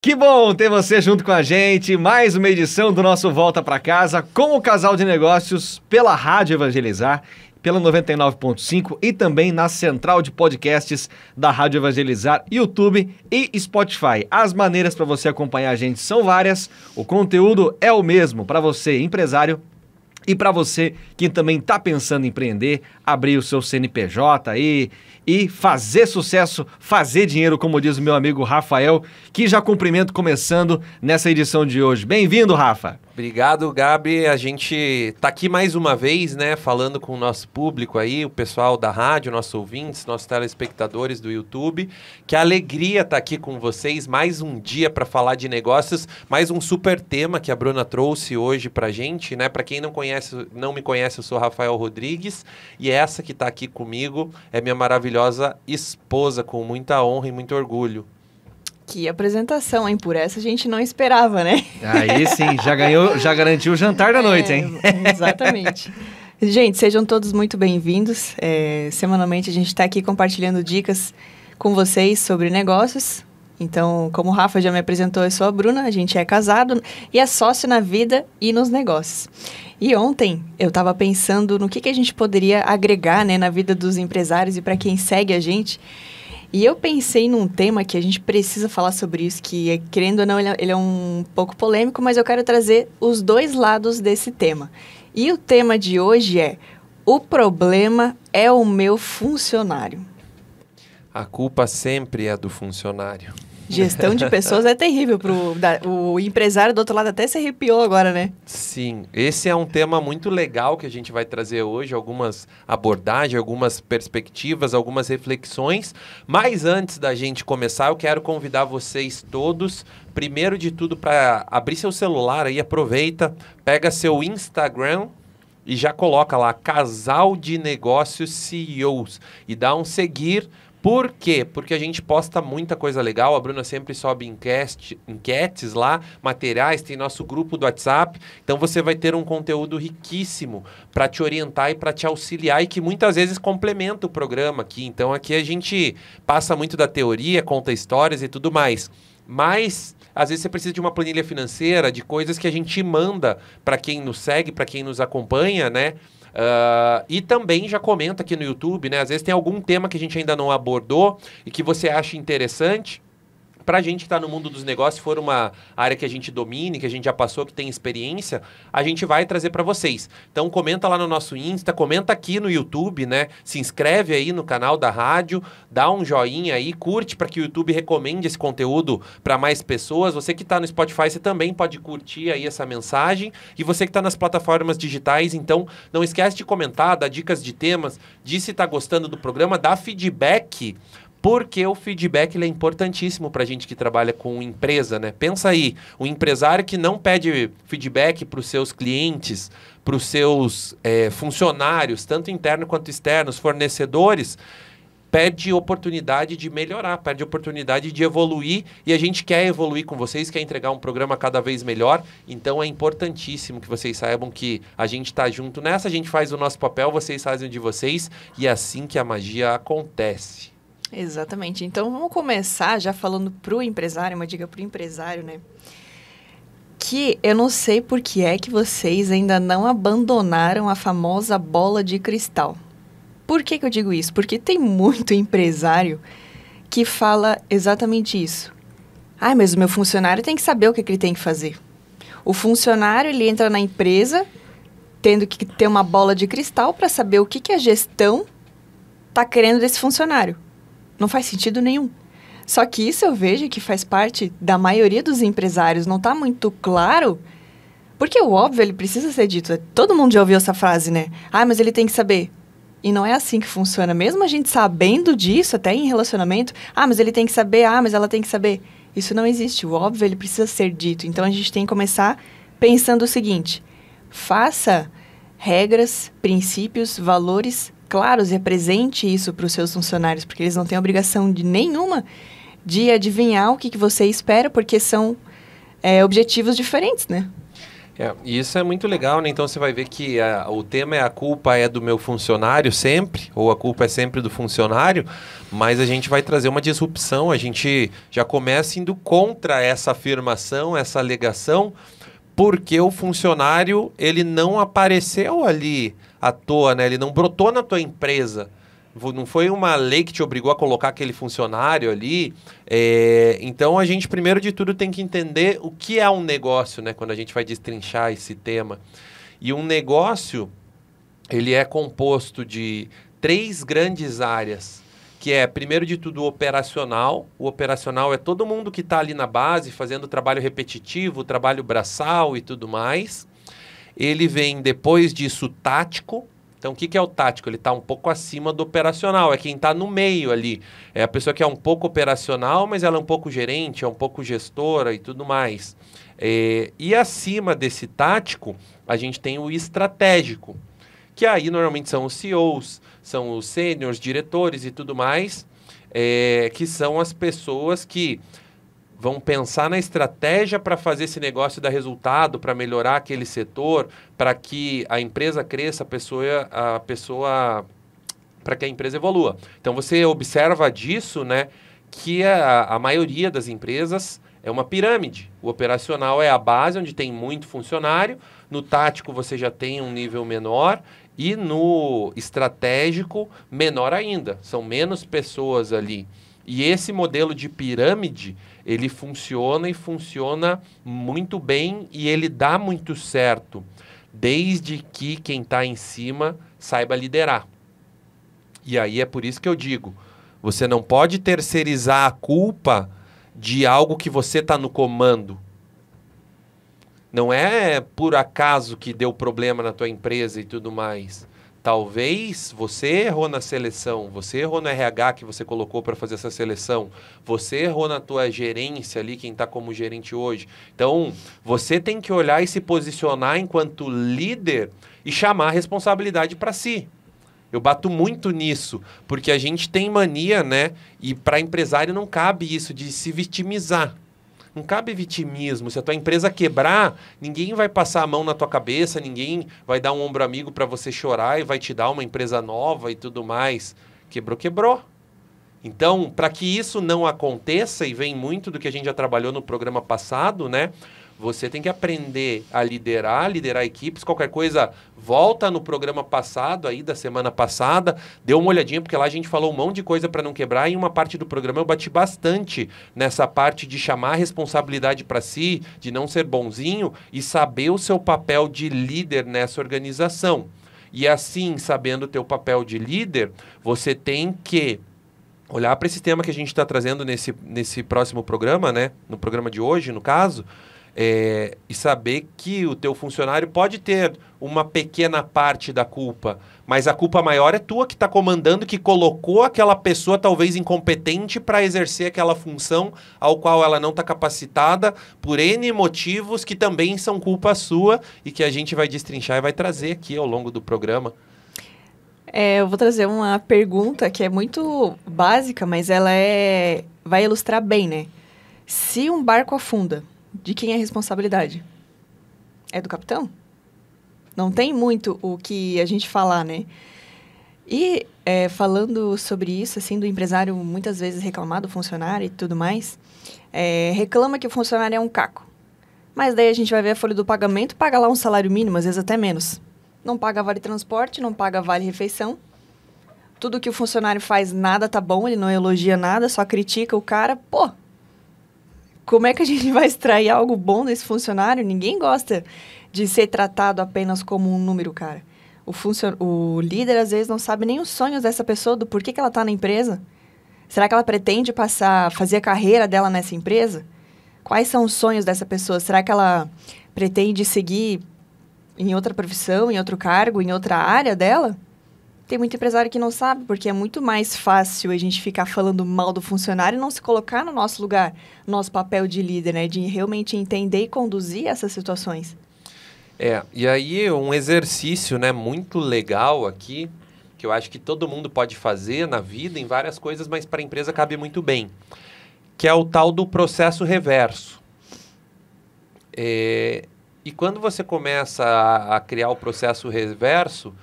Que bom ter você junto com a gente. Mais uma edição do nosso Volta para Casa com o Casal de Negócios pela Rádio Evangelizar, pela 99.5 e também na central de podcasts da Rádio Evangelizar, YouTube e Spotify. As maneiras para você acompanhar a gente são várias. O conteúdo é o mesmo para você, empresário, e para você que também está pensando em empreender, abrir o seu CNPJ aí e fazer sucesso, fazer dinheiro, como diz o meu amigo Rafael, que já cumprimento começando nessa edição de hoje. Bem-vindo, Rafa! Obrigado, Gabi. A gente tá aqui mais uma vez, né, falando com o nosso público aí, o pessoal da rádio, nossos ouvintes, nossos telespectadores do YouTube. Que alegria estar aqui com vocês mais um dia para falar de negócios, mais um super tema que a Bruna trouxe hoje pra gente, né? Para quem não me conhece, eu sou Rafael Rodrigues e essa que tá aqui comigo é minha maravilhosa esposa, com muita honra e muito orgulho. Que apresentação, hein? Por essa a gente não esperava, né? Aí sim, já garantiu o jantar da noite, hein? Exatamente. Gente, sejam todos muito bem-vindos. Semanalmente a gente está aqui compartilhando dicas com vocês sobre negócios. Então, como o Rafa já me apresentou, eu sou a Bruna, a gente é casado e é sócio na vida e nos negócios. E ontem eu estava pensando no que a gente poderia agregar, né, na vida dos empresários e para quem segue a gente. E eu pensei num tema que a gente precisa falar sobre isso, que, querendo ou não, ele é um pouco polêmico, mas eu quero trazer os dois lados desse tema. E o tema de hoje é: o problema é o meu funcionário. A culpa sempre é do funcionário. Gestão de pessoas é terrível. O empresário do outro lado até se arrepiou agora, né? Sim, esse é um tema muito legal que a gente vai trazer hoje, algumas abordagens, algumas perspectivas, algumas reflexões. Mas antes da gente começar, eu quero convidar vocês todos, primeiro de tudo, para abrir seu celular aí, aproveita, pega seu Instagram e já coloca lá, Casal de Negócios CEOs, e dá um seguir. Por quê? Porque a gente posta muita coisa legal, a Bruna sempre sobe enquetes lá, materiais, tem nosso grupo do WhatsApp, então você vai ter um conteúdo riquíssimo para te orientar e para te auxiliar e que muitas vezes complementa o programa aqui. Então aqui a gente passa muito da teoria, conta histórias e tudo mais, mas às vezes você precisa de uma planilha financeira, de coisas que a gente manda para quem nos segue, para quem nos acompanha, né? E também já comenta aqui no YouTube, né? Às vezes tem algum tema que a gente ainda não abordou e que você acha interessante. Pra gente que está no mundo dos negócios, se for uma área que a gente domine, que a gente já passou, que tem experiência, a gente vai trazer para vocês. Então comenta lá no nosso Insta, comenta aqui no YouTube, né? Se inscreve aí no canal da rádio, dá um joinha aí, curte para que o YouTube recomende esse conteúdo para mais pessoas. Você que está no Spotify, você também pode curtir aí essa mensagem. E você que está nas plataformas digitais, então não esquece de comentar, dar dicas de temas, de se está gostando do programa, dá feedback. Porque o feedback ele é importantíssimo para a gente que trabalha com empresa, né? Pensa aí, o empresário que não pede feedback para os seus clientes, para os seus funcionários, tanto interno quanto externos, fornecedores, perde oportunidade de melhorar, perde oportunidade de evoluir, e a gente quer evoluir com vocês, quer entregar um programa cada vez melhor, então é importantíssimo que vocês saibam que a gente está junto nessa, a gente faz o nosso papel, vocês fazem o de vocês, e é assim que a magia acontece. Exatamente. Então, vamos começar já falando pro empresário, uma dica pro empresário, né? Que eu não sei por que é que vocês ainda não abandonaram a famosa bola de cristal. Por que eu digo isso? Porque tem muito empresário que fala exatamente isso. Ah, mas o meu funcionário tem que saber o que ele tem que fazer. O funcionário, ele entra na empresa tendo que ter uma bola de cristal para saber o que a gestão está querendo desse funcionário. Não faz sentido nenhum. Só que isso eu vejo que faz parte da maioria dos empresários. Não está muito claro, porque o óbvio ele precisa ser dito. Todo mundo já ouviu essa frase, né? Ah, mas ele tem que saber. E não é assim que funciona. Mesmo a gente sabendo disso, até em relacionamento, ah, mas ele tem que saber, ah, mas ela tem que saber. Isso não existe. O óbvio ele precisa ser dito. Então a gente tem que começar pensando o seguinte: faça regras, princípios, valores claros e apresente isso para os seus funcionários, porque eles não têm obrigação nenhuma de adivinhar o que você espera, porque são objetivos diferentes, né? E isso é muito legal, né? Então você vai ver que o tema é a culpa é do meu funcionário sempre, ou a culpa é sempre do funcionário, mas a gente vai trazer uma disrupção, a gente já começa indo contra essa afirmação, essa alegação, porque o funcionário, ele não apareceu ali à toa, né? Ele não brotou na tua empresa. Não foi uma lei que te obrigou a colocar aquele funcionário ali. Então, a gente, primeiro de tudo, tem que entender o que é um negócio, né? Quando a gente vai destrinchar esse tema. E um negócio, ele é composto de 3 grandes áreas, que é, primeiro de tudo, o operacional. O operacional é todo mundo que está ali na base, fazendo trabalho repetitivo, trabalho braçal e tudo mais. Ele vem, depois disso, tático. Então, o que é o tático? Ele está um pouco acima do operacional, é quem está no meio ali. É a pessoa que é um pouco operacional, mas ela é um pouco gerente, é um pouco gestora e tudo mais. E acima desse tático, a gente tem o estratégico, que aí normalmente são os CEOs, são os sêniores, diretores e tudo mais, que são as pessoas que vão pensar na estratégia para fazer esse negócio dar resultado, para melhorar aquele setor, para que a empresa cresça, para que a empresa evolua. Então, você observa disso, né, que a maioria das empresas é uma pirâmide. O operacional é a base, onde tem muito funcionário. No tático, você já tem um nível menor. E no estratégico, menor ainda. São menos pessoas ali. E esse modelo de pirâmide, ele funciona e funciona muito bem e ele dá muito certo, desde que quem está em cima saiba liderar. E aí é por isso que eu digo, você não pode terceirizar a culpa de algo que você está no comando. Não é por acaso que deu problema na tua empresa e tudo mais. Talvez você errou na seleção, você errou no RH que você colocou para fazer essa seleção, você errou na tua gerência ali, quem está como gerente hoje. Então, você tem que olhar e se posicionar enquanto líder e chamar a responsabilidade para si. Eu bato muito nisso, porque a gente tem mania, né? E para empresário não cabe isso de se vitimizar. Não cabe vitimismo. Se a tua empresa quebrar, ninguém vai passar a mão na tua cabeça, ninguém vai dar um ombro amigo para você chorar e vai te dar uma empresa nova e tudo mais. Quebrou, quebrou. Então, para que isso não aconteça, e vem muito do que a gente já trabalhou no programa passado, né? Você tem que aprender a liderar equipes. Qualquer coisa, volta no programa passado, aí da semana passada, dê uma olhadinha, porque lá a gente falou um monte de coisa para não quebrar. E em uma parte do programa eu bati bastante nessa parte de chamar a responsabilidade para si, de não ser bonzinho e saber o seu papel de líder nessa organização. E assim, sabendo o teu papel de líder, você tem que olhar para esse tema que a gente está trazendo nesse próximo programa, né? No programa de hoje, no caso, e saber que o teu funcionário pode ter uma pequena parte da culpa, mas a culpa maior é tua que está comandando, que colocou aquela pessoa talvez incompetente para exercer aquela função ao qual ela não está capacitada por N motivos que também são culpa sua e que a gente vai destrinchar e vai trazer aqui ao longo do programa. Eu vou trazer uma pergunta que é muito básica, mas ela vai ilustrar bem, né? Se um barco afunda, de quem é a responsabilidade? É do capitão? Não tem muito o que a gente falar, né? E falando sobre isso, assim, do empresário muitas vezes reclamar do funcionário e tudo mais, reclama que o funcionário é um caco. Mas daí a gente vai ver a folha do pagamento, paga lá um salário mínimo, às vezes até menos. Não paga vale transporte, não paga vale refeição. Tudo que o funcionário faz, nada tá bom, ele não elogia nada, só critica o cara. Pô, como é que a gente vai extrair algo bom desse funcionário? Ninguém gosta de ser tratado apenas como um número, cara. O líder, às vezes, não sabe nem os sonhos dessa pessoa, do porquê que ela tá na empresa. Será que ela pretende fazer a carreira dela nessa empresa? Quais são os sonhos dessa pessoa? Será que ela pretende seguir em outra profissão, em outro cargo, em outra área dela? Tem muito empresário que não sabe, porque é muito mais fácil a gente ficar falando mal do funcionário e não se colocar no nosso lugar, nosso papel de líder, né? De realmente entender e conduzir essas situações. E aí um exercício, né, muito legal aqui, que eu acho que todo mundo pode fazer na vida, em várias coisas, mas para a empresa cabe muito bem, que é o tal do processo reverso. E quando você começa a criar o processo reverso,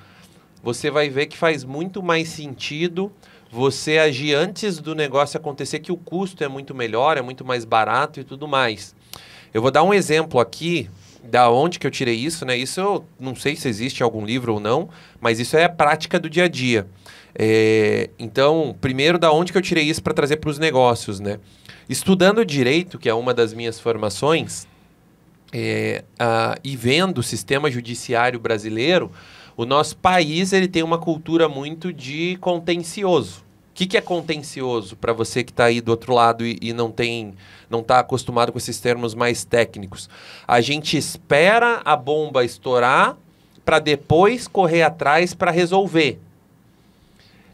você vai ver que faz muito mais sentido você agir antes do negócio acontecer, que o custo é muito melhor, é muito mais barato e tudo mais. Eu vou dar um exemplo aqui da onde que eu tirei isso, né? Isso eu não sei se existe em algum livro ou não, mas isso é a prática do dia a dia. Então, primeiro, da onde que eu tirei isso para trazer para os negócios, né? Estudando direito, que é uma das minhas formações, e vendo o sistema judiciário brasileiro, o nosso país ele tem uma cultura muito de contencioso. O que é contencioso para você que está aí do outro lado e não está acostumado com esses termos mais técnicos? A gente espera a bomba estourar para depois correr atrás para resolver.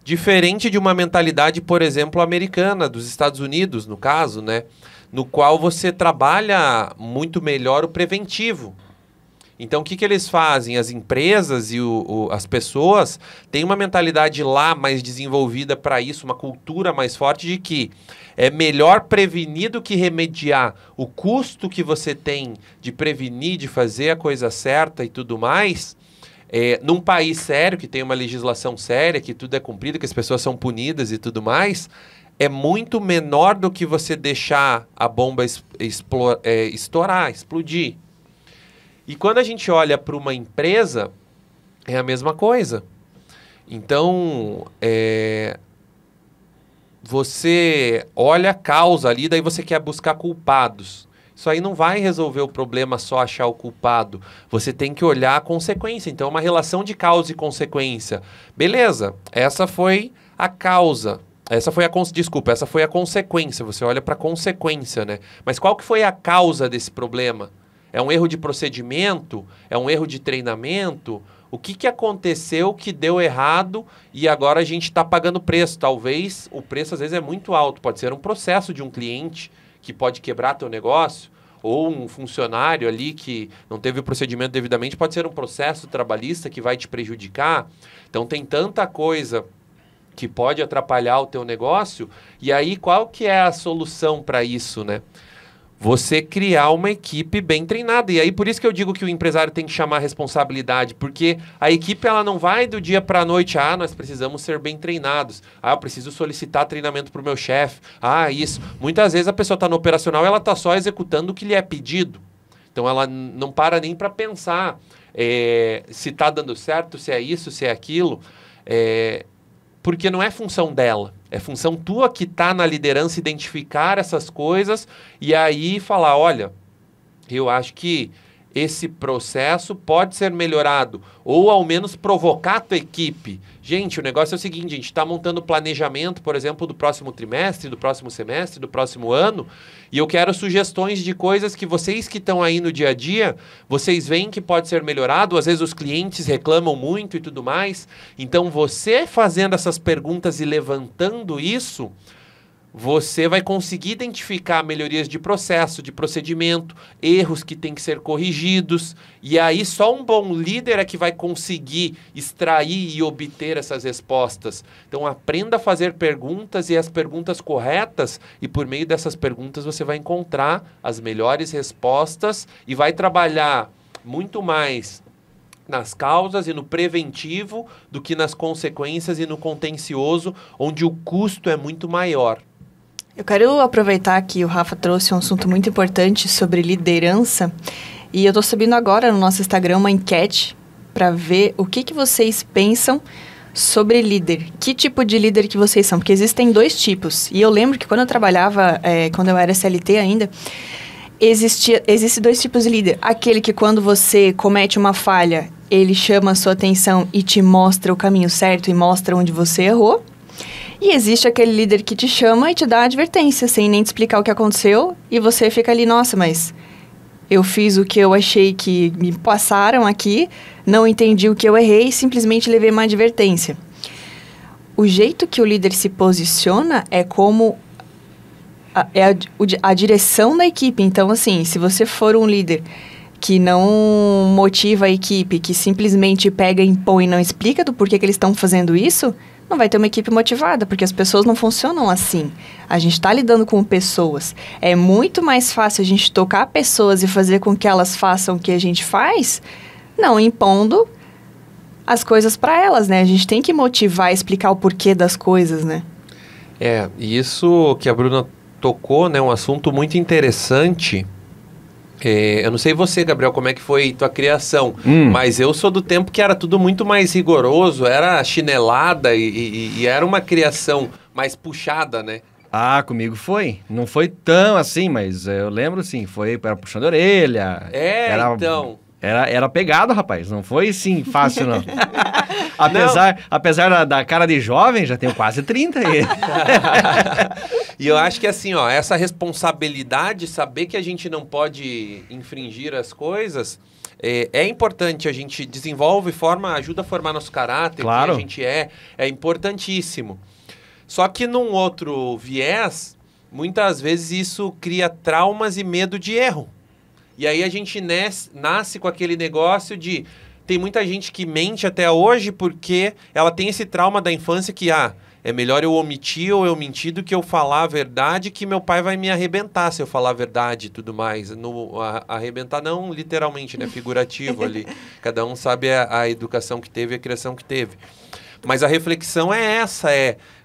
Diferente de uma mentalidade, por exemplo, americana, dos Estados Unidos, no caso, né? No qual você trabalha muito melhor o preventivo. Então, o que eles fazem? As empresas e as pessoas têm uma mentalidade lá mais desenvolvida para isso, uma cultura mais forte de que é melhor prevenir do que remediar. O custo que você tem de prevenir, de fazer a coisa certa e tudo mais, num país sério, que tem uma legislação séria, que tudo é cumprido, que as pessoas são punidas e tudo mais, é muito menor do que você deixar a bomba estourar, explodir. E quando a gente olha para uma empresa, é a mesma coisa. Então, você olha a causa ali, daí você quer buscar culpados. Isso aí não vai resolver o problema só achar o culpado. Você tem que olhar a consequência. Então, uma relação de causa e consequência. Beleza, essa foi a causa. Essa foi a consequência. Você olha para a consequência, né? Mas qual que foi a causa desse problema? É um erro de procedimento? É um erro de treinamento? O que aconteceu que deu errado e agora a gente está pagando preço? Talvez o preço às vezes é muito alto. Pode ser um processo de um cliente que pode quebrar teu negócio, ou um funcionário ali que não teve o procedimento devidamente, pode ser um processo trabalhista que vai te prejudicar. Então tem tanta coisa que pode atrapalhar o teu negócio. E aí qual que é a solução para isso, né? Você criar uma equipe bem treinada. E aí por isso que eu digo que o empresário tem que chamar a responsabilidade, porque a equipe ela não vai do dia para a noite, nós precisamos ser bem treinados. Eu preciso solicitar treinamento para o meu chefe. Isso. Muitas vezes a pessoa está no operacional, ela está só executando o que lhe é pedido. Então ela não para nem para pensar se está dando certo, se é isso, se é aquilo. Porque não é função dela. É função tua que está na liderança identificar essas coisas e aí falar, olha, eu acho que esse processo pode ser melhorado ou ao menos provocar a tua equipe. Gente, o negócio é o seguinte, a gente está montando planejamento, por exemplo, do próximo trimestre, do próximo semestre, do próximo ano e eu quero sugestões de coisas que vocês que estão aí no dia a dia, vocês veem que pode ser melhorado, às vezes os clientes reclamam muito e tudo mais. Então você fazendo essas perguntas e levantando isso, você vai conseguir identificar melhorias de processo, de procedimento, erros que têm que ser corrigidos. E aí só um bom líder é que vai conseguir extrair e obter essas respostas. Então aprenda a fazer perguntas e as perguntas corretas. E por meio dessas perguntas você vai encontrar as melhores respostas e vai trabalhar muito mais nas causas e no preventivo do que nas consequências e no contencioso, onde o custo é muito maior. Eu quero aproveitar que o Rafa trouxe um assunto muito importante sobre liderança e eu estou subindo agora no nosso Instagram uma enquete para ver o que vocês pensam sobre líder. Que tipo de líder que vocês são? Porque existem dois tipos. E eu lembro que quando eu trabalhava, quando eu era CLT ainda, existem dois tipos de líder. Aquele que quando você comete uma falha, ele chama a sua atenção e te mostra o caminho certo e mostra onde você errou. E existe aquele líder que te chama e te dá advertência, sem nem te explicar o que aconteceu. E você fica ali, nossa, mas eu fiz o que eu achei que me passaram aqui, não entendi o que eu errei, simplesmente levei uma advertência. O jeito que o líder se posiciona é como a direção da equipe. Então, assim, se você for um líder que não motiva a equipe, que simplesmente pega, impõe e não explica do porquê que eles estão fazendo isso, não vai ter uma equipe motivada, porque as pessoas não funcionam assim. A gente está lidando com pessoas. É muito mais fácil a gente tocar pessoas e fazer com que elas façam o que a gente faz, não impondo as coisas para elas, né? A gente tem que motivar, explicar o porquê das coisas, né? E isso que a Bruna tocou, né, um assunto muito interessante. Eu não sei você, Gabriel, como é que foi tua criação, mas eu sou do tempo que era tudo muito mais rigoroso, era chinelada e era uma criação mais puxada, né? Ah, comigo foi. Não foi tão assim, mas eu lembro sim, era puxando a orelha. Então... Era pegado, rapaz. Não foi, sim, fácil, não. Apesar da cara de jovem, já tenho quase 30 aí. E eu acho que assim, ó, essa responsabilidade, saber que a gente não pode infringir as coisas, é importante. A gente desenvolve, ajuda a formar nosso caráter, claro. Quem a gente é importantíssimo. Só que num outro viés, muitas vezes isso cria traumas e medo de erro. E aí a gente nasce com aquele negócio de... Tem muita gente que mente até hoje porque ela tem esse trauma da infância que, é melhor eu omitir ou eu mentir do que eu falar a verdade, que meu pai vai me arrebentar se eu falar a verdade e tudo mais. Arrebentar não literalmente, né? Figurativo ali. Cada um sabe a educação que teve e a criação que teve. Mas a reflexão é essa,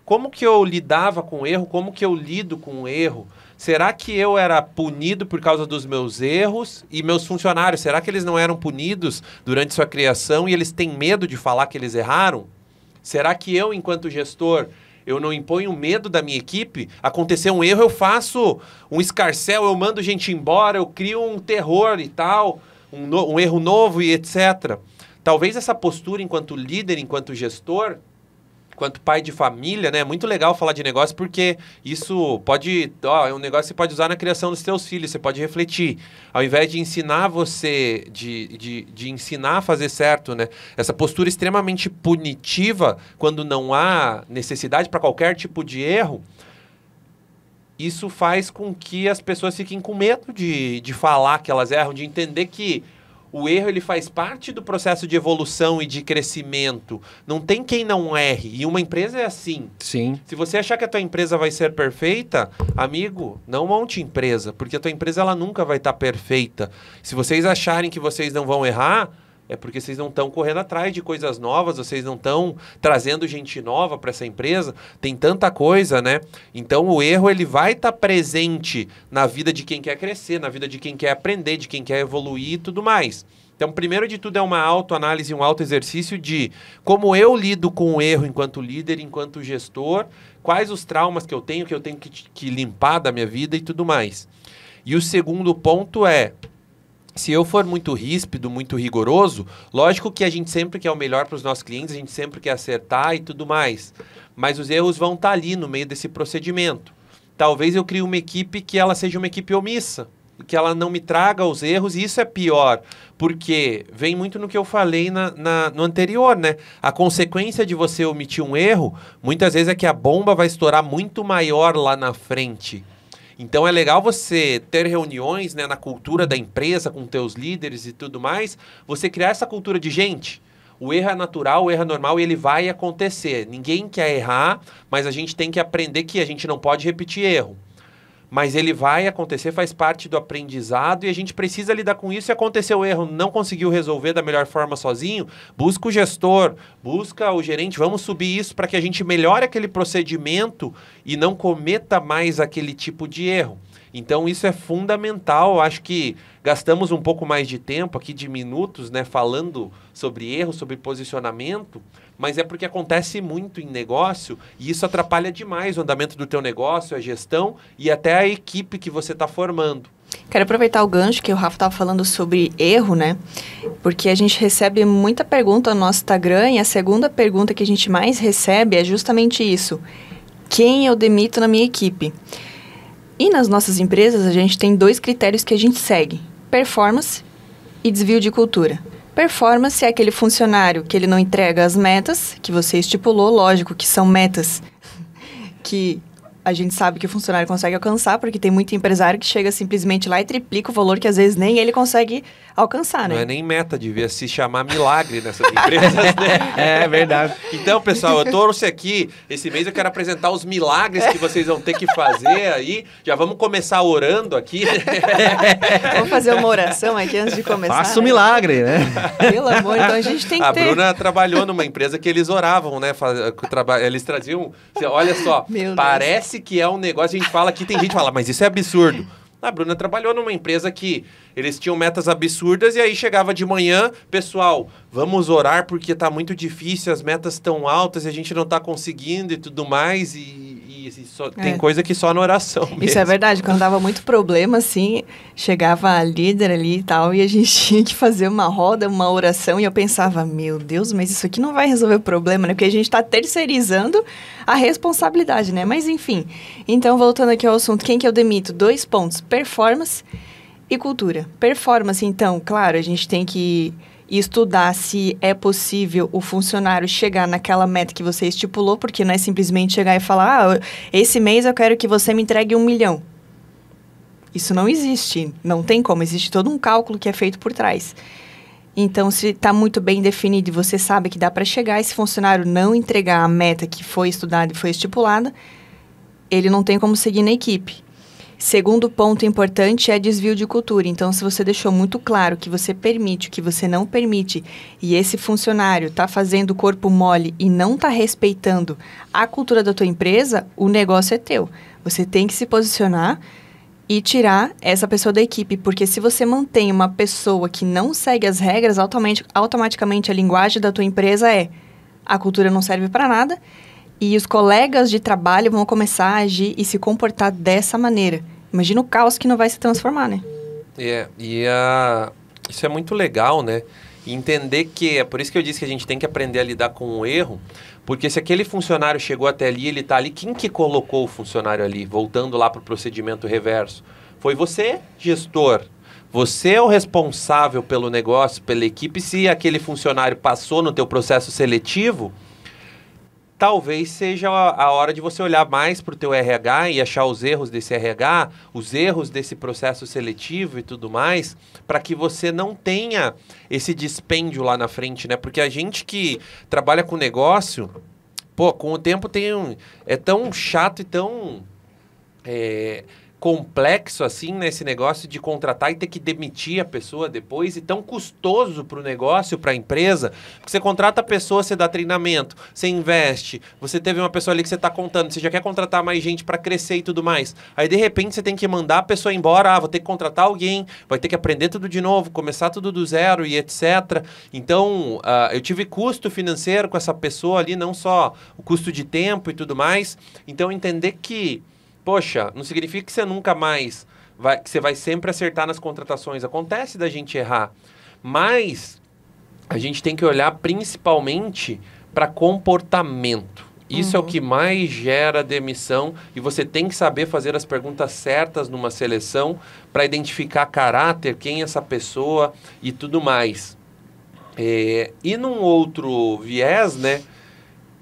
como que eu lidava com o erro, como que eu lido com o erro? Será que eu era punido por causa dos meus erros? E meus funcionários, será que eles não eram punidos durante sua criação e eles têm medo de falar que eles erraram? Será que eu, enquanto gestor, eu não imponho medo da minha equipe? Acontecer um erro, eu faço um escarcéu, eu mando gente embora, eu crio um terror e tal, um erro novo e etc. Talvez essa postura enquanto líder, enquanto gestor... Quanto pai de família, né? É muito legal falar de negócio porque isso é um negócio que você pode usar na criação dos seus filhos, você pode refletir. Ao invés de ensinar você, de ensinar a fazer certo, né? Essa postura extremamente punitiva, quando não há necessidade para qualquer tipo de erro, isso faz com que as pessoas fiquem com medo de falar que elas erram, de entender que o erro ele faz parte do processo de evolução e de crescimento. Não tem quem não erre. E uma empresa é assim. Sim. Se você achar que a tua empresa vai ser perfeita, amigo, não monte empresa. Porque a tua empresa ela nunca vai estar perfeita. Se vocês acharem que vocês não vão errar, é porque vocês não estão correndo atrás de coisas novas, vocês não estão trazendo gente nova para essa empresa. Tem tanta coisa, né? Então o erro ele vai estar presente na vida de quem quer crescer, na vida de quem quer aprender, de quem quer evoluir e tudo mais. Então, primeiro de tudo é uma autoanálise, um autoexercício de como eu lido com o erro enquanto líder, enquanto gestor, quais os traumas que eu tenho que limpar da minha vida e tudo mais. E o segundo ponto é, se eu for muito ríspido, muito rigoroso, lógico que a gente sempre quer o melhor para os nossos clientes, a gente sempre quer acertar e tudo mais. Mas os erros vão estar ali no meio desse procedimento. Talvez eu crie uma equipe que ela seja uma equipe omissa, que ela não me traga os erros, e isso é pior, porque vem muito no que eu falei no anterior, né? A consequência de você omitir um erro, muitas vezes é que a bomba vai estourar muito maior lá na frente. Então é legal você ter reuniões, né, na cultura da empresa, com teus líderes e tudo mais, você criar essa cultura de gente. O erro é natural, o erro é normal e ele vai acontecer. Ninguém quer errar, mas a gente tem que aprender que a gente não pode repetir erro. Mas ele vai acontecer, faz parte do aprendizado e a gente precisa lidar com isso. Se acontecer o erro, não conseguiu resolver da melhor forma sozinho, busca o gestor, busca o gerente, vamos subir isso para que a gente melhore aquele procedimento e não cometa mais aquele tipo de erro. Então isso é fundamental. Acho que gastamos um pouco mais de tempo aqui, de minutos, né, falando sobre erro, sobre posicionamento, mas é porque acontece muito em negócio e isso atrapalha demais o andamento do teu negócio, a gestão e até a equipe que você está formando. Quero aproveitar o gancho que o Rafa estava falando sobre erro, né? Porque a gente recebe muita pergunta no nosso Instagram e a segunda pergunta que a gente mais recebe é justamente isso. Quem eu demito na minha equipe? E nas nossas empresas a gente tem 2 critérios que a gente segue. Performance e desvio de cultura. Performance é aquele funcionário que ele não entrega as metas que você estipulou, lógico que são metas que a gente sabe que o funcionário consegue alcançar, porque tem muito empresário que chega simplesmente lá e triplica o valor que às vezes nem ele consegue alcançar, né? Não é nem meta, devia se chamar milagre nessas empresas, né? É verdade. Então, pessoal, eu trouxe aqui, esse mês eu quero apresentar os milagres que vocês vão ter que fazer aí. Já vamos começar orando aqui. Vamos fazer uma oração aqui antes de começar. Faça um né? milagre, né? Pelo amor, então a gente tem que A ter... Bruna trabalhou numa empresa que eles oravam, né? Eles traziam... Olha só, Meu parece que é um negócio, a gente fala aqui, tem gente que fala, mas isso é absurdo. A Bruna trabalhou numa empresa que eles tinham metas absurdas e aí chegava de manhã, pessoal, vamos orar porque tá muito difícil, as metas estão altas e a gente não tá conseguindo e tudo mais tem coisa que só na oração mesmo. Isso é verdade, quando dava muito problema, assim, chegava a líder ali e tal, e a gente tinha que fazer uma roda, uma oração, e eu pensava, meu Deus, mas isso aqui não vai resolver o problema, né? Porque a gente tá terceirizando a responsabilidade, né? Mas enfim, então voltando aqui ao assunto, quem que eu demito? 2 pontos, performance e cultura. Performance, então, claro, a gente tem que estudar se é possível o funcionário chegar naquela meta que você estipulou, porque não é simplesmente chegar e falar, esse mês eu quero que você me entregue 1 milhão. Isso não existe, não tem como, existe todo um cálculo que é feito por trás. Então, se está muito bem definido e você sabe que dá para chegar, esse funcionário não entregar a meta que foi estudada e foi estipulada, ele não tem como seguir na equipe. Segundo ponto importante é desvio de cultura. Então, se você deixou muito claro que você permite, que você não permite, e esse funcionário está fazendo corpo mole e não está respeitando a cultura da tua empresa, o negócio é teu. Você tem que se posicionar e tirar essa pessoa da equipe, porque se você mantém uma pessoa que não segue as regras, automaticamente a linguagem da tua empresa é a cultura não serve para nada. E os colegas de trabalho vão começar a agir e se comportar dessa maneira. Imagina o caos que não vai se transformar, né? Isso é muito legal, né? E entender que... É por isso que eu disse que a gente tem que aprender a lidar com o erro. Porque se aquele funcionário chegou até ali, ele está ali, quem que colocou o funcionário ali? Voltando lá para o procedimento reverso. Foi você, gestor. Você é o responsável pelo negócio, pela equipe. Se aquele funcionário passou no teu processo seletivo... Talvez seja a hora de você olhar mais para o teu RH e achar os erros desse RH, os erros desse processo seletivo e tudo mais, para que você não tenha esse dispêndio lá na frente, né? Porque a gente que trabalha com negócio, com o tempo é tão chato e tão complexo assim nesse negócio de contratar e ter que demitir a pessoa depois e tão custoso para o negócio, para a empresa, porque você contrata a pessoa, você dá treinamento, você investe, você teve uma pessoa ali que você está contando, você já quer contratar mais gente para crescer e tudo mais, aí de repente você tem que mandar a pessoa embora, vou ter que contratar alguém, vai ter que aprender tudo de novo, começar tudo do zero e etc. Então, eu tive custo financeiro com essa pessoa ali, não só o custo de tempo e tudo mais, então entender que poxa, não significa que você nunca mais que você vai sempre acertar nas contratações. Acontece da gente errar. Mas a gente tem que olhar principalmente para comportamento. Isso é o que mais gera demissão e você tem que saber fazer as perguntas certas numa seleção para identificar caráter, quem é essa pessoa e tudo mais. E num outro viés, né,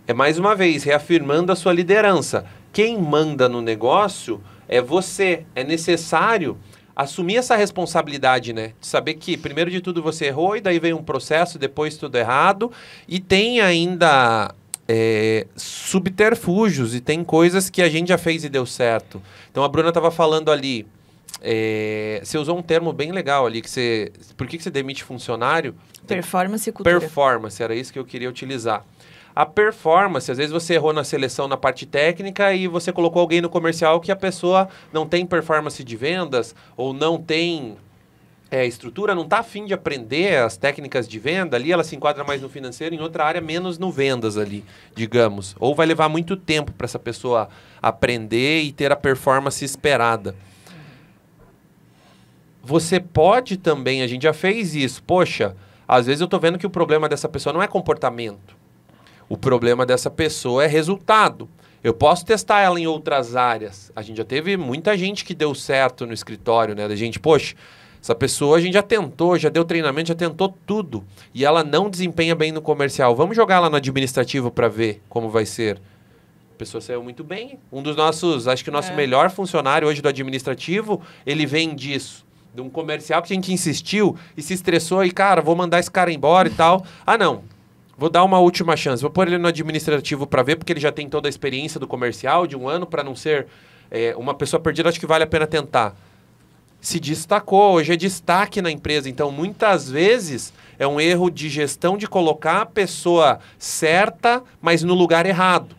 é mais uma vez reafirmando a sua liderança. Quem manda no negócio é você. É necessário assumir essa responsabilidade, né? De saber que, primeiro de tudo, você errou e daí vem um processo, depois tudo errado. E tem ainda subterfúgios e tem coisas que a gente já fez e deu certo. Então, a Bruna estava falando ali, você usou um termo bem legal ali, por que você demite funcionário? Performance e cultura. Performance, era isso que eu queria utilizar. A performance, às vezes você errou na seleção na parte técnica e você colocou alguém no comercial que a pessoa não tem performance de vendas ou não tem estrutura, não está afim de aprender as técnicas de venda ali, ela se enquadra mais no financeiro, em outra área menos no vendas ali, digamos. Ou vai levar muito tempo para essa pessoa aprender e ter a performance esperada. Você pode também, a gente já fez isso, poxa, às vezes eu estou vendo que o problema dessa pessoa não é comportamento. O problema dessa pessoa é resultado. Eu posso testar ela em outras áreas. A gente já teve muita gente que deu certo no escritório, né? Da gente, poxa, essa pessoa a gente já tentou, já deu treinamento, já tentou tudo. E ela não desempenha bem no comercial. Vamos jogar ela no administrativo para ver como vai ser. A pessoa saiu muito bem. Um dos nossos, acho que o nosso melhor funcionário hoje do administrativo, ele vem disso. De um comercial que a gente insistiu e se estressou e, cara, vou mandar esse cara embora e tal. Ah, não. Vou dar uma última chance. Vou pôr ele no administrativo para ver, porque ele já tem toda a experiência do comercial de um ano, para não ser uma pessoa perdida. Acho que vale a pena tentar. Se destacou, hoje é destaque na empresa. Então, muitas vezes, é um erro de gestão de colocar a pessoa certa, mas no lugar errado.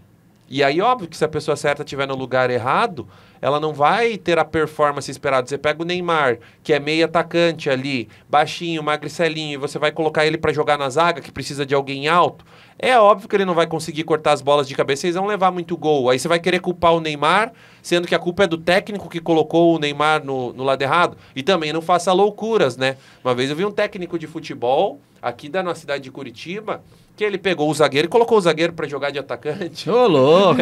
E aí, óbvio que se a pessoa certa estiver no lugar errado, ela não vai ter a performance esperada. Você pega o Neymar, que é meio atacante ali, baixinho, magricelinho, e você vai colocar ele para jogar na zaga, que precisa de alguém alto. É óbvio que ele não vai conseguir cortar as bolas de cabeça, eles vão levar muito gol. Aí você vai querer culpar o Neymar, sendo que a culpa é do técnico que colocou o Neymar no lado errado. E também não faça loucuras, né? Uma vez eu vi um técnico de futebol, aqui da nossa cidade de Curitiba, que ele pegou o zagueiro e colocou o zagueiro para jogar de atacante. Ô, louco!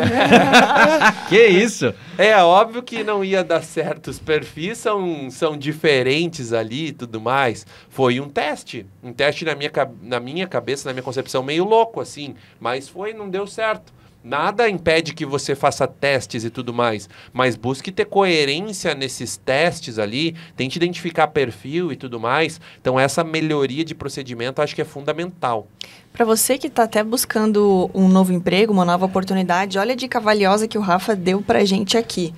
Que isso? É óbvio que não ia dar certo. Os perfis são diferentes ali e tudo mais. Foi um teste. Um teste na minha cabeça, na minha concepção, meio louco, assim. Mas não deu certo. Nada impede que você faça testes e tudo mais, mas busque ter coerência nesses testes ali, tente identificar perfil e tudo mais. Então, essa melhoria de procedimento acho que é fundamental. Para você que está até buscando um novo emprego, uma nova oportunidade, olha a dica valiosa que o Rafa deu para a gente aqui.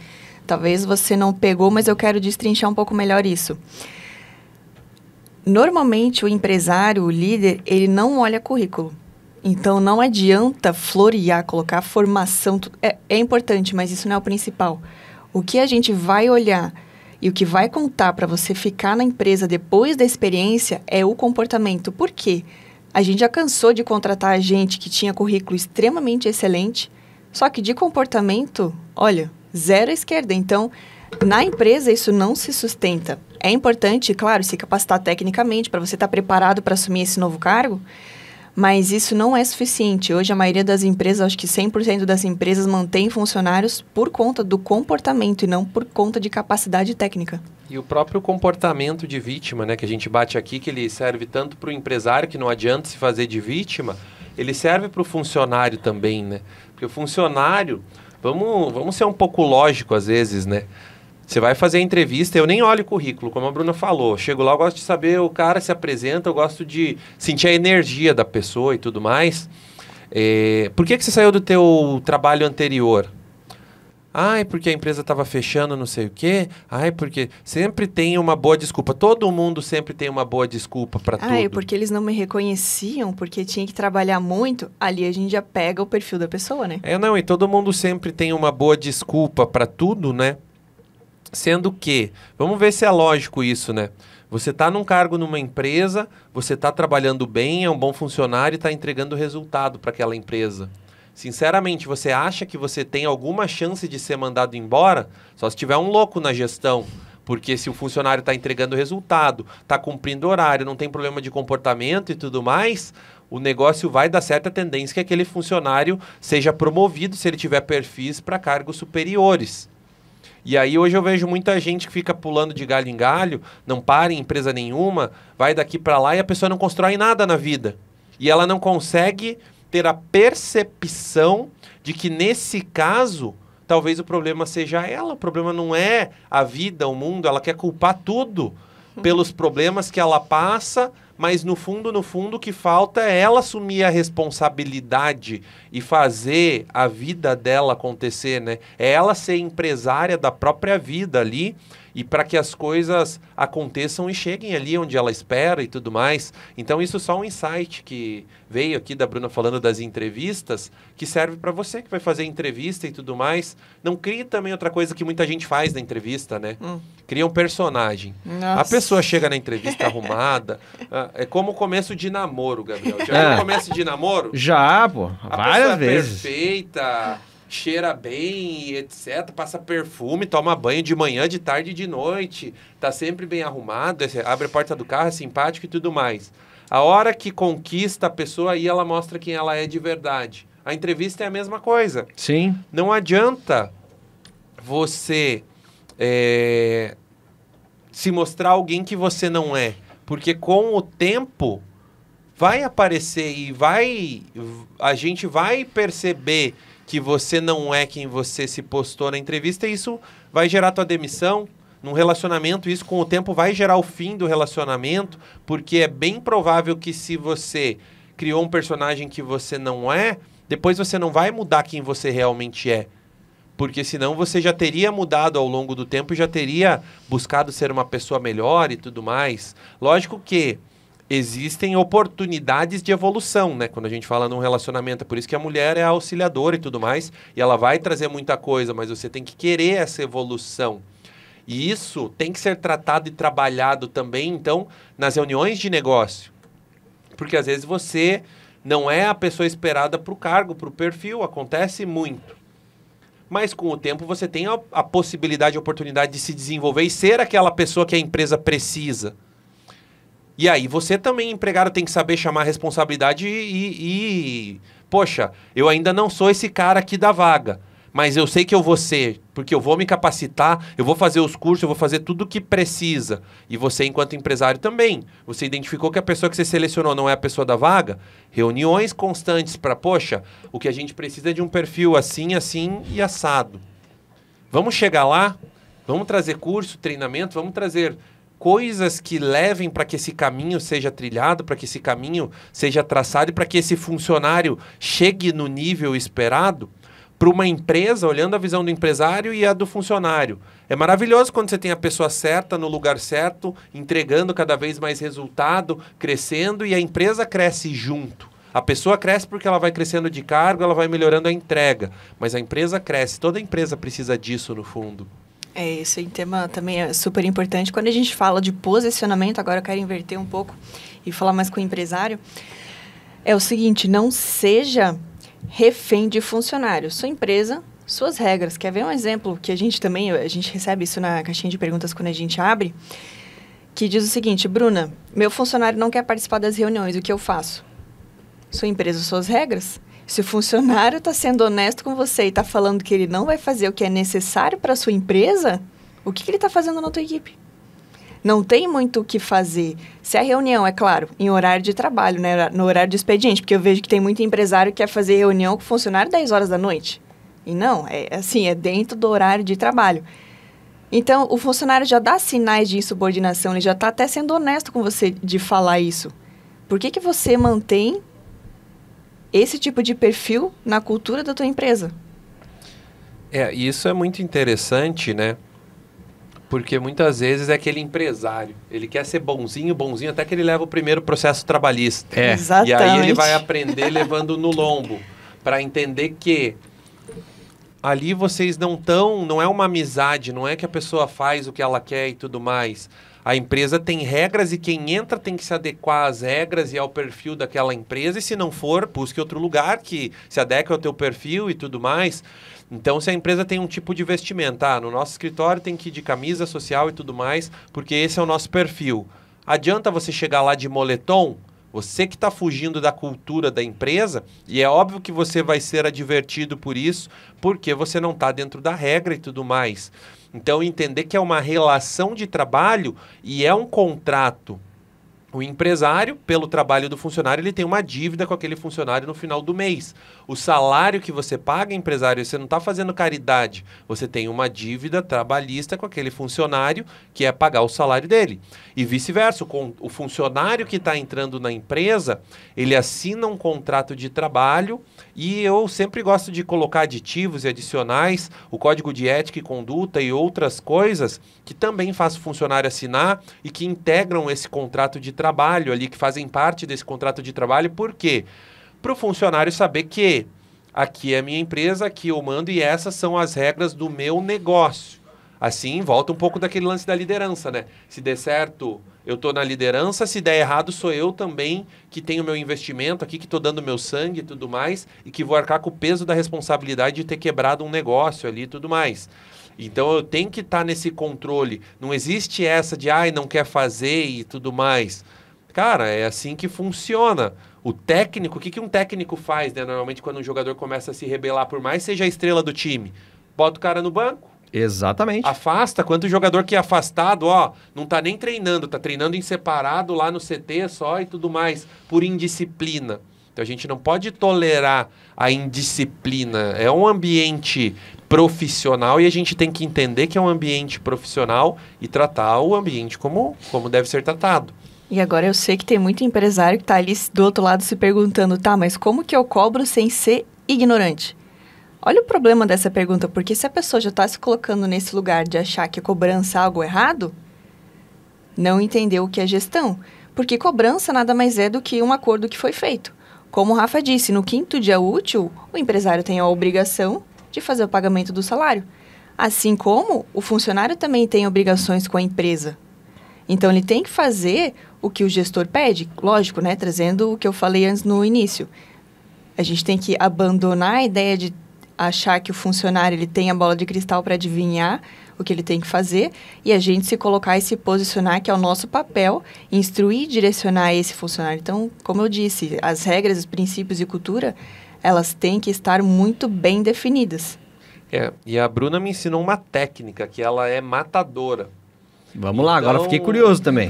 Talvez você não pegou, mas eu quero destrinchar um pouco melhor isso. Normalmente, o empresário, o líder, ele não olha currículo. Então, não adianta florear, colocar formação. É importante, mas isso não é o principal. O que a gente vai olhar e o que vai contar para você ficar na empresa depois da experiência é o comportamento. Por quê? A gente já cansou de contratar gente que tinha currículo extremamente excelente, só que de comportamento, olha, zero à esquerda. Então, na empresa, isso não se sustenta. É importante, claro, se capacitar tecnicamente para você estar preparado para assumir esse novo cargo, mas isso não é suficiente. Hoje, a maioria das empresas, acho que 100% das empresas mantém funcionários por conta do comportamento e não por conta de capacidade técnica. E o próprio comportamento de vítima, né, que a gente bate aqui, que ele serve tanto para o empresário, que não adianta se fazer de vítima, ele serve para o funcionário também, né? Porque o funcionário, vamos ser um pouco lógico às vezes, né? Você vai fazer a entrevista, eu nem olho o currículo, como a Bruna falou. Chego lá, eu gosto de saber, o cara se apresenta, eu gosto de sentir a energia da pessoa e tudo mais. Por que você saiu do teu trabalho anterior? Ai, porque a empresa estava fechando não sei o quê. Ai, porque sempre tem uma boa desculpa. Todo mundo sempre tem uma boa desculpa para tudo. Ai, porque eles não me reconheciam, porque tinha que trabalhar muito. Ali a gente já pega o perfil da pessoa, né? E todo mundo sempre tem uma boa desculpa para tudo, né? Sendo que, vamos ver se é lógico isso, né? Você está num cargo numa empresa, você está trabalhando bem, é um bom funcionário e está entregando resultado para aquela empresa. Sinceramente, você acha que você tem alguma chance de ser mandado embora? Só se tiver um louco na gestão. Porque se o funcionário está entregando resultado, está cumprindo horário, não tem problema de comportamento e tudo mais, o negócio vai dar certa tendência que aquele funcionário seja promovido se ele tiver perfis para cargos superiores. E aí hoje eu vejo muita gente que fica pulando de galho em galho, não para em empresa nenhuma, vai daqui para lá e a pessoa não constrói nada na vida. E ela não consegue ter a percepção de que nesse caso, talvez o problema seja ela. O problema não é a vida, o mundo, ela quer culpar tudo pelos problemas que ela passa, mas no fundo, o que falta é ela assumir a responsabilidade e fazer a vida dela acontecer, né? É ela ser empresária da própria vida ali e para que as coisas aconteçam e cheguem ali onde ela espera e tudo mais. Então isso é só um insight que veio aqui da Bruna falando das entrevistas, que serve para você que vai fazer entrevista e tudo mais. Não crie também outra coisa que muita gente faz na entrevista, né? Cria um personagem. Nossa. A pessoa chega na entrevista arrumada, é como o começo de namoro, Gabriel. Já viu o começo de namoro? Já, pô. Várias vezes. Perfeita, cheira bem, etc. Passa perfume, toma banho de manhã, de tarde e de noite. Tá sempre bem arrumado, abre a porta do carro, é simpático e tudo mais. A hora que conquista a pessoa, aí ela mostra quem ela é de verdade. A entrevista é a mesma coisa. Sim. Não adianta você se mostrar alguém que você não é. Porque com o tempo vai aparecer e a gente vai perceber que você não é quem você se postou na entrevista, e isso vai gerar tua demissão. Num relacionamento, isso com o tempo vai gerar o fim do relacionamento, porque é bem provável que se você criou um personagem que você não é, depois você não vai mudar quem você realmente é. Porque senão você já teria mudado ao longo do tempo e já teria buscado ser uma pessoa melhor e tudo mais. Lógico que existem oportunidades de evolução, né? Quando a gente fala num relacionamento, é por isso que a mulher é a auxiliadora e tudo mais, e ela vai trazer muita coisa, mas você tem que querer essa evolução. E isso tem que ser tratado e trabalhado também, então, nas reuniões de negócio. Porque às vezes você não é a pessoa esperada para o cargo, para o perfil, acontece muito. Mas com o tempo você tem a possibilidade, a oportunidade de se desenvolver e ser aquela pessoa que a empresa precisa. E aí você também, empregado, tem que saber chamar a responsabilidade poxa, eu ainda não sou esse cara aqui da vaga, mas eu sei que eu vou ser, porque eu vou me capacitar, eu vou fazer os cursos, eu vou fazer tudo o que precisa. E você, enquanto empresário, também. Você identificou que a pessoa que você selecionou não é a pessoa da vaga? Reuniões constantes para, poxa, o que a gente precisa é de um perfil assim, assim e assado. Vamos chegar lá, vamos trazer curso, treinamento, vamos trazer coisas que levem para que esse caminho seja trilhado, para que esse caminho seja traçado e para que esse funcionário chegue no nível esperado. Para uma empresa, olhando a visão do empresário e a do funcionário. É maravilhoso quando você tem a pessoa certa, no lugar certo, entregando cada vez mais resultado, crescendo, e a empresa cresce junto. A pessoa cresce porque ela vai crescendo de cargo, ela vai melhorando a entrega. Mas a empresa cresce, toda empresa precisa disso no fundo. Esse tema também é super importante. Quando a gente fala de posicionamento, agora eu quero inverter um pouco e falar mais com o empresário. É o seguinte, não seja refém de funcionário. Sua empresa, suas regras. Quer ver um exemplo que a gente recebe isso na caixinha de perguntas quando a gente abre, que diz o seguinte: Bruna, meu funcionário não quer participar das reuniões, o que eu faço? Sua empresa, suas regras. Se o funcionário está sendo honesto com você e está falando que ele não vai fazer o que é necessário para a sua empresa, o que ele está fazendo na tua equipe? Não tem muito o que fazer. Se a reunião, é claro, em horário de trabalho, né, no horário de expediente, porque eu vejo que tem muito empresário que quer fazer reunião com o funcionário 10 horas da noite. E não, é assim, é dentro do horário de trabalho. Então, o funcionário já dá sinais de insubordinação, ele já está até sendo honesto com você de falar isso. Por que você mantém esse tipo de perfil na cultura da tua empresa? Isso é muito interessante, né? Porque muitas vezes é aquele empresário, ele quer ser bonzinho, até que ele leva o primeiro processo trabalhista. Exatamente. E aí ele vai aprender levando no lombo, para entender que ali vocês não é uma amizade, não é que a pessoa faz o que ela quer e tudo mais. A empresa tem regras e quem entra tem que se adequar às regras e ao perfil daquela empresa, e se não for, busque outro lugar que se adeque ao teu perfil e tudo mais. Então, se a empresa tem um tipo de vestimenta, no nosso escritório tem que ir de camisa social e tudo mais, porque esse é o nosso perfil. Adianta você chegar lá de moletom? Você que está fugindo da cultura da empresa, e é óbvio que você vai ser advertido por isso, porque você não está dentro da regra e tudo mais. Então, entender que é uma relação de trabalho e é um contrato. O empresário, pelo trabalho do funcionário, ele tem uma dívida com aquele funcionário no final do mês. O salário que você paga, empresário, você não está fazendo caridade. Você tem uma dívida trabalhista com aquele funcionário, que é pagar o salário dele. E vice-versa, com o funcionário que está entrando na empresa, ele assina um contrato de trabalho, e eu sempre gosto de colocar aditivos e adicionais, o código de ética e conduta e outras coisas, que também faz o funcionário assinar e que integram esse contrato de trabalho ali, que fazem parte desse contrato de trabalho. Por quê? Para o funcionário saber que aqui é a minha empresa, aqui eu mando e essas são as regras do meu negócio. Assim, volta um pouco daquele lance da liderança, né? Se der certo, eu estou na liderança, se der errado, sou eu também que tenho meu investimento aqui, que estou dando meu sangue e tudo mais, e que vou arcar com o peso da responsabilidade de ter quebrado um negócio ali e tudo mais. Então, eu tenho que estar nesse controle. Não existe essa de, não quer fazer e tudo mais. Cara, é assim que funciona. O técnico, o que um técnico faz, né? Normalmente, quando um jogador começa a se rebelar, por mais seja a estrela do time, bota o cara no banco. Exatamente. Afasta. Quanto jogador que é afastado, não tá nem treinando, tá treinando em separado lá no CT só e tudo mais, por indisciplina. Então a gente não pode tolerar a indisciplina. É um ambiente profissional e a gente tem que entender que é um ambiente profissional e tratar o ambiente como deve ser tratado. E agora eu sei que tem muito empresário que está ali do outro lado se perguntando, tá, mas como que eu cobro sem ser ignorante? Olha o problema dessa pergunta, porque se a pessoa já está se colocando nesse lugar de achar que a cobrança é algo errado, não entendeu o que é gestão. Porque cobrança nada mais é do que um acordo que foi feito. Como o Rafa disse, no 5º dia útil, o empresário tem a obrigação de fazer o pagamento do salário. Assim como o funcionário também tem obrigações com a empresa. Então, ele tem que fazer o que o gestor pede, lógico, né? Trazendo o que eu falei antes no início. A gente tem que abandonar a ideia de achar que o funcionário ele tem a bola de cristal para adivinhar o que ele tem que fazer e a gente se colocar e se posicionar, que é o nosso papel, instruir e direcionar esse funcionário. Então, como eu disse, as regras, os princípios e cultura, elas têm que estar muito bem definidas. E a Bruna me ensinou uma técnica, que ela é matadora. Vamos lá, agora eu fiquei curioso também.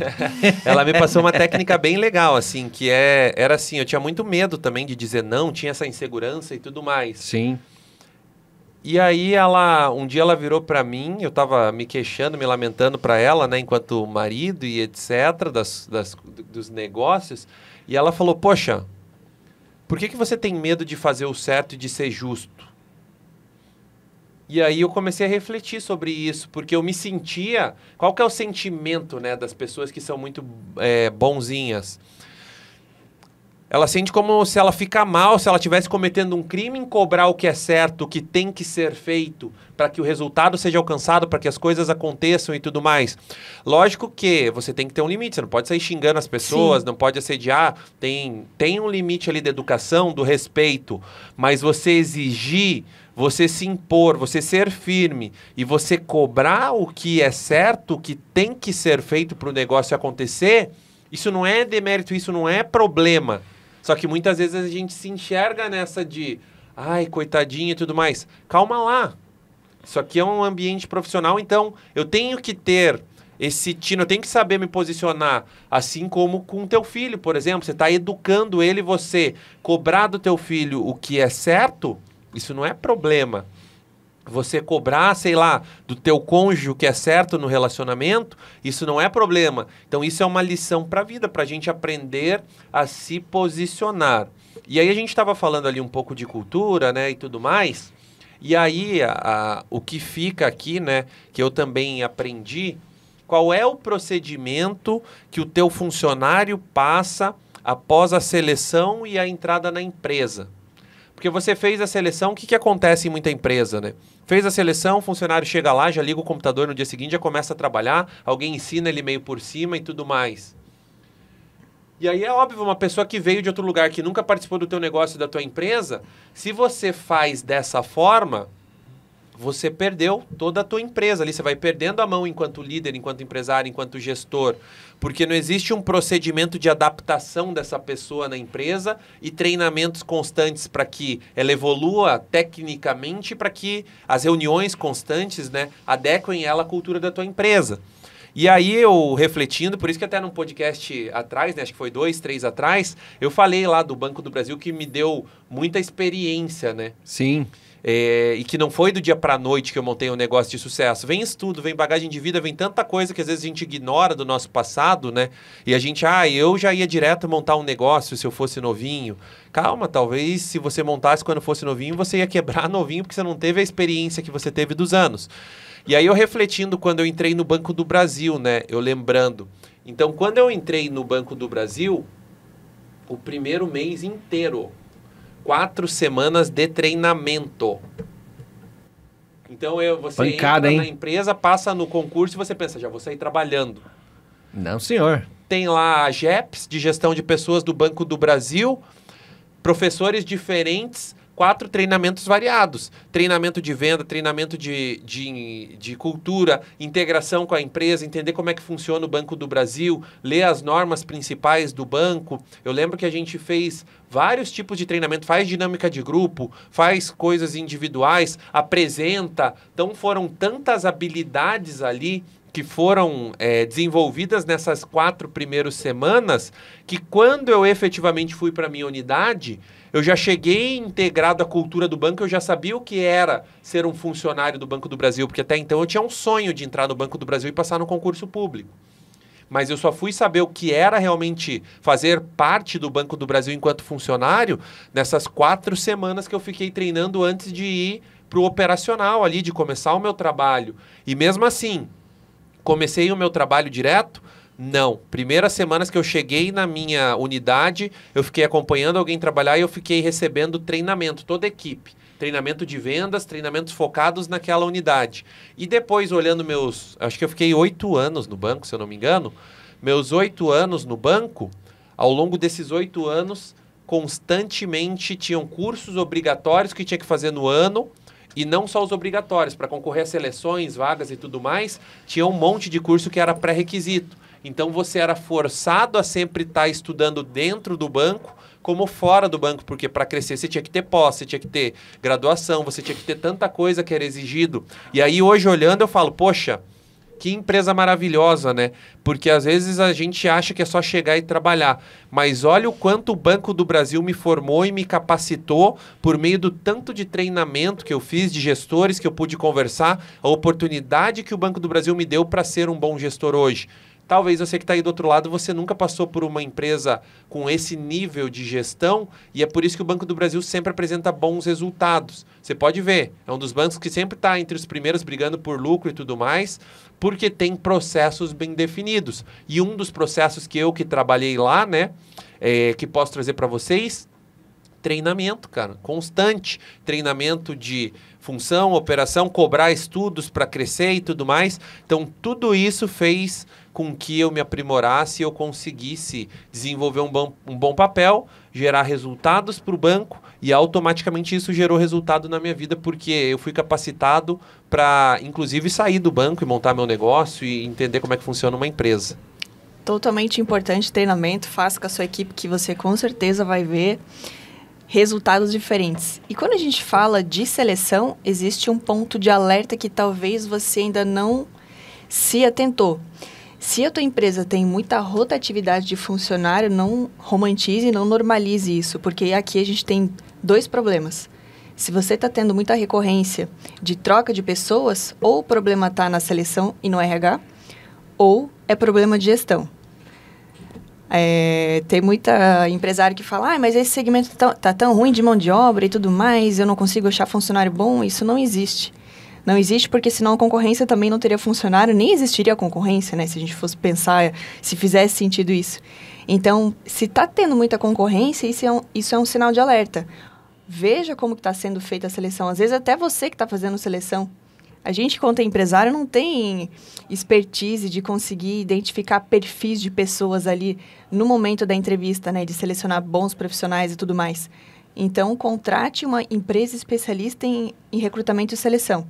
Ela me passou uma técnica bem legal, assim, que era assim, eu tinha muito medo também de dizer não, tinha essa insegurança e tudo mais. Sim. E aí um dia ela virou pra mim, eu tava me queixando, me lamentando pra ela, né, enquanto marido e etc, dos negócios, e ela falou, poxa, por que você tem medo de fazer o certo e de ser justo? E aí eu comecei a refletir sobre isso, porque eu me sentia... Qual que é o sentimento, né, das pessoas que são muito bonzinhas? Ela sente como se ela fica mal, se ela estivesse cometendo um crime, em cobrar o que é certo, o que tem que ser feito, para que o resultado seja alcançado, para que as coisas aconteçam e tudo mais. Lógico que você tem que ter um limite, você não pode sair xingando as pessoas, Sim. Não pode assediar, tem um limite ali da educação, do respeito, mas você exigir... Você se impor, você ser firme e você cobrar o que é certo, o que tem que ser feito para o negócio acontecer, isso não é demérito, isso não é problema. Só que muitas vezes a gente se enxerga nessa de, ai, coitadinho e tudo mais. Calma lá. Isso aqui é um ambiente profissional, então eu tenho que ter esse tino, eu tenho que saber me posicionar, assim como com o teu filho, por exemplo. Você está educando ele, você cobrar do teu filho o que é certo... Isso não é problema. Você cobrar, sei lá, do teu cônjuge o que é certo no relacionamento, isso não é problema. Então, isso é uma lição para a vida, para a gente aprender a se posicionar. E aí, a gente estava falando ali um pouco de cultura, né, e tudo mais. E aí, o que fica aqui, né, que eu também aprendi, qual é o procedimento que o teu funcionário passa após a seleção e a entrada na empresa? Porque você fez a seleção, o que acontece em muita empresa, né? Fez a seleção, o funcionário chega lá, já liga o computador no dia seguinte, já começa a trabalhar, alguém ensina ele meio por cima e tudo mais. E aí é óbvio, uma pessoa que veio de outro lugar, que nunca participou do teu negócio, da tua empresa, se você faz dessa forma, você perdeu toda a tua empresa ali, você vai perdendo a mão enquanto líder, enquanto empresário, enquanto gestor, porque não existe um procedimento de adaptação dessa pessoa na empresa e treinamentos constantes para que ela evolua tecnicamente, para que as reuniões constantes, né, adequem ela à cultura da tua empresa. E aí eu refletindo, por isso que até num podcast atrás, né, acho que foi 2, 3 atrás, eu falei lá do Banco do Brasil que me deu muita experiência, né? Sim. E que não foi do dia para a noite que eu montei um negócio de sucesso. Vem estudo, vem bagagem de vida, vem tanta coisa que às vezes a gente ignora do nosso passado, né? E a gente, eu já ia direto montar um negócio se eu fosse novinho. Calma, talvez se você montasse quando fosse novinho, você ia quebrar novinho porque você não teve a experiência que você teve dos anos. E aí eu refletindo quando eu entrei no Banco do Brasil, né? Eu lembrando. Então, quando eu entrei no Banco do Brasil, o primeiro mês inteiro... 4 semanas de treinamento. Então, você Pancada, entra hein? na empresa, passa no concurso e você pensa, já vou sair trabalhando. Não, senhor. Tem lá a GEPS, de gestão de pessoas do Banco do Brasil, professores diferentes, 4 treinamentos variados. Treinamento de venda, treinamento de cultura, integração com a empresa, entender como é que funciona o Banco do Brasil, ler as normas principais do banco. Eu lembro que a gente fez vários tipos de treinamento, faz dinâmica de grupo, faz coisas individuais, apresenta. Então foram tantas habilidades ali que foram desenvolvidas nessas 4 primeiras semanas, que quando eu efetivamente fui para a minha unidade, eu já cheguei integrado à cultura do banco, eu já sabia o que era ser um funcionário do Banco do Brasil, porque até então eu tinha um sonho de entrar no Banco do Brasil e passar no concurso público. Mas eu só fui saber o que era realmente fazer parte do Banco do Brasil enquanto funcionário nessas 4 semanas que eu fiquei treinando antes de ir para o operacional ali, de começar o meu trabalho. E mesmo assim, comecei o meu trabalho direto? Não. Primeiras semanas que eu cheguei na minha unidade, eu fiquei acompanhando alguém trabalhar e eu fiquei recebendo treinamento, toda a equipe. Treinamento de vendas, treinamentos focados naquela unidade. E depois, olhando acho que eu fiquei 8 anos no banco, se eu não me engano. Meus 8 anos no banco, ao longo desses 8 anos, constantemente tinham cursos obrigatórios que tinha que fazer no ano. E não só os obrigatórios, para concorrer a seleções, vagas e tudo mais, tinha um monte de curso que era pré-requisito. Então você era forçado a sempre estar estudando dentro do banco, como fora do banco, porque para crescer você tinha que ter pós, você tinha que ter graduação, você tinha que ter tanta coisa que era exigido. E aí hoje olhando eu falo, poxa, que empresa maravilhosa, né? Porque às vezes a gente acha que é só chegar e trabalhar. Mas olha o quanto o Banco do Brasil me formou e me capacitou por meio do tanto de treinamento que eu fiz, de gestores que eu pude conversar, a oportunidade que o Banco do Brasil me deu para ser um bom gestor hoje. Talvez você que está aí do outro lado, você nunca passou por uma empresa com esse nível de gestão e é por isso que o Banco do Brasil sempre apresenta bons resultados. Você pode ver, é um dos bancos que sempre está entre os primeiros brigando por lucro e tudo mais, porque tem processos bem definidos. E um dos processos que trabalhei lá, né, que posso trazer para vocês, treinamento, cara, constante. Treinamento de função, operação, cobrar estudos para crescer e tudo mais. Então, tudo isso fez com que eu me aprimorasse e eu conseguisse desenvolver um bom papel, gerar resultados para o banco e automaticamente isso gerou resultado na minha vida porque eu fui capacitado para, inclusive, sair do banco e montar meu negócio e entender como é que funciona uma empresa. Totalmente importante treinamento, faça com a sua equipe que você com certeza vai ver resultados diferentes. E quando a gente fala de seleção, existe um ponto de alerta que talvez você ainda não se atentou. Se a tua empresa tem muita rotatividade de funcionário, não romantize e não normalize isso, porque aqui a gente tem 2 problemas. Se você está tendo muita recorrência de troca de pessoas, ou o problema está na seleção e no RH, ou é problema de gestão. Tem muita empresário que fala, mas esse segmento tá tão ruim de mão de obra e tudo mais, eu não consigo achar funcionário bom. Isso não existe. Não existe porque senão a concorrência também não teria funcionário, nem existiria a concorrência, né? Se a gente fosse pensar, se fizesse sentido isso. Então, se está tendo muita concorrência, isso é um sinal de alerta. Veja como está sendo feita a seleção. Às vezes até você que está fazendo seleção. A gente, quando é empresário, não tem expertise de conseguir identificar perfis de pessoas ali no momento da entrevista, né? De selecionar bons profissionais e tudo mais. Então, contrate uma empresa especialista em recrutamento e seleção.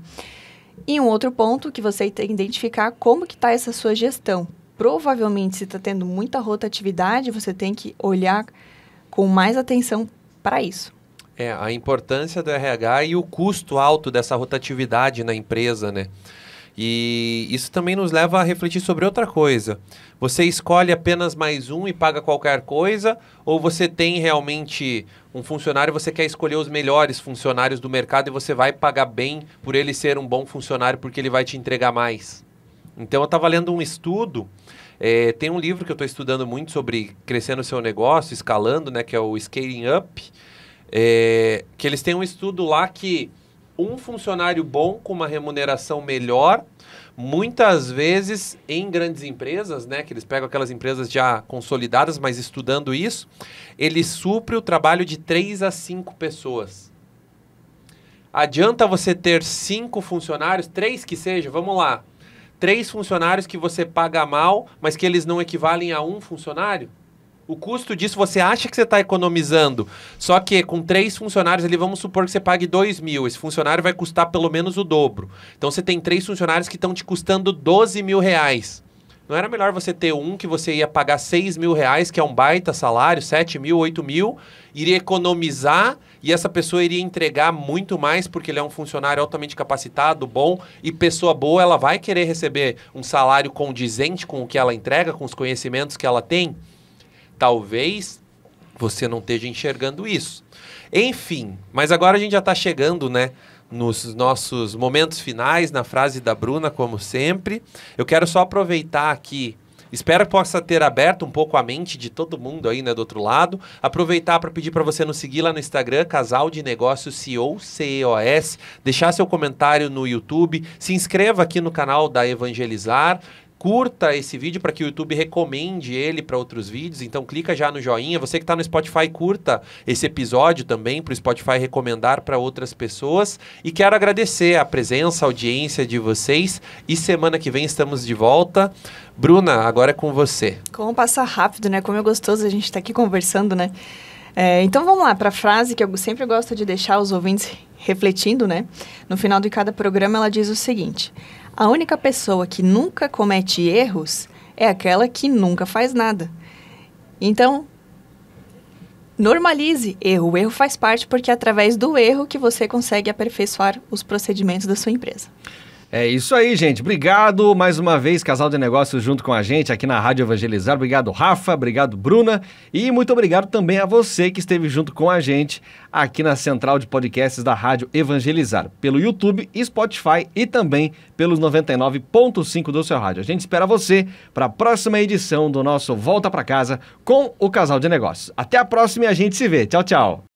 E um outro ponto que você tem que identificar como que está essa sua gestão. Provavelmente, se está tendo muita rotatividade, você tem que olhar com mais atenção para isso. A importância do RH e o custo alto dessa rotatividade na empresa, né? E isso também nos leva a refletir sobre outra coisa. Você escolhe apenas mais um e paga qualquer coisa? Ou você tem realmente um funcionário e você quer escolher os melhores funcionários do mercado e você vai pagar bem por ele ser um bom funcionário porque ele vai te entregar mais? Então, eu estava lendo um estudo, tem um livro que eu estou estudando muito sobre crescendo o seu negócio, escalando, né, que é o Scaling Up, que eles têm um estudo lá que um funcionário bom com uma remuneração melhor, muitas vezes em grandes empresas, né, que eles pegam aquelas empresas já consolidadas, mas estudando isso, ele supre o trabalho de 3 a 5 pessoas. Adianta você ter 5 funcionários, 3 que seja, vamos lá, 3 funcionários que você paga mal, mas que eles não equivalem a um funcionário? O custo disso, você acha que você está economizando, só que com 3 funcionários ali, vamos supor que você pague 2.000, esse funcionário vai custar pelo menos o dobro. Então, você tem 3 funcionários que estão te custando 12 mil reais. Não era melhor você ter um que você ia pagar 6 mil reais, que é um baita salário, 7 mil, 8 mil, iria economizar e essa pessoa iria entregar muito mais porque ele é um funcionário altamente capacitado, bom e pessoa boa, ela vai querer receber um salário condizente com o que ela entrega, com os conhecimentos que ela tem? Talvez você não esteja enxergando isso. Enfim, mas agora a gente já está chegando, né, nos nossos momentos finais, na frase da Bruna, como sempre. Eu quero só aproveitar aqui, espero que possa ter aberto um pouco a mente de todo mundo aí, né, do outro lado. Aproveitar para pedir para você nos seguir lá no Instagram, Casal de Negócios CEO, CEOS, deixar seu comentário no YouTube, se inscreva aqui no canal da Evangelizar, curta esse vídeo para que o YouTube recomende ele para outros vídeos, então clica já no joinha. Você que está no Spotify, curta esse episódio também para o Spotify recomendar para outras pessoas. E quero agradecer a presença, a audiência de vocês e semana que vem estamos de volta. Bruna, agora é com você. Como passa rápido, né? Como é gostoso a gente estar aqui conversando, né? Então vamos lá para a frase que eu sempre gosto de deixar os ouvintes refletindo, né? No final de cada programa ela diz o seguinte: a única pessoa que nunca comete erros é aquela que nunca faz nada. Então, normalize erro. O erro faz parte porque é através do erro que você consegue aperfeiçoar os procedimentos da sua empresa. É isso aí, gente. Obrigado mais uma vez, Casal de Negócios junto com a gente aqui na Rádio Evangelizar. Obrigado, Rafa. Obrigado, Bruna. E muito obrigado também a você que esteve junto com a gente aqui na Central de Podcasts da Rádio Evangelizar, pelo YouTube, Spotify e também pelos 99.5 do seu rádio. A gente espera você para a próxima edição do nosso Volta para Casa com o Casal de Negócios. Até a próxima e a gente se vê. Tchau, tchau.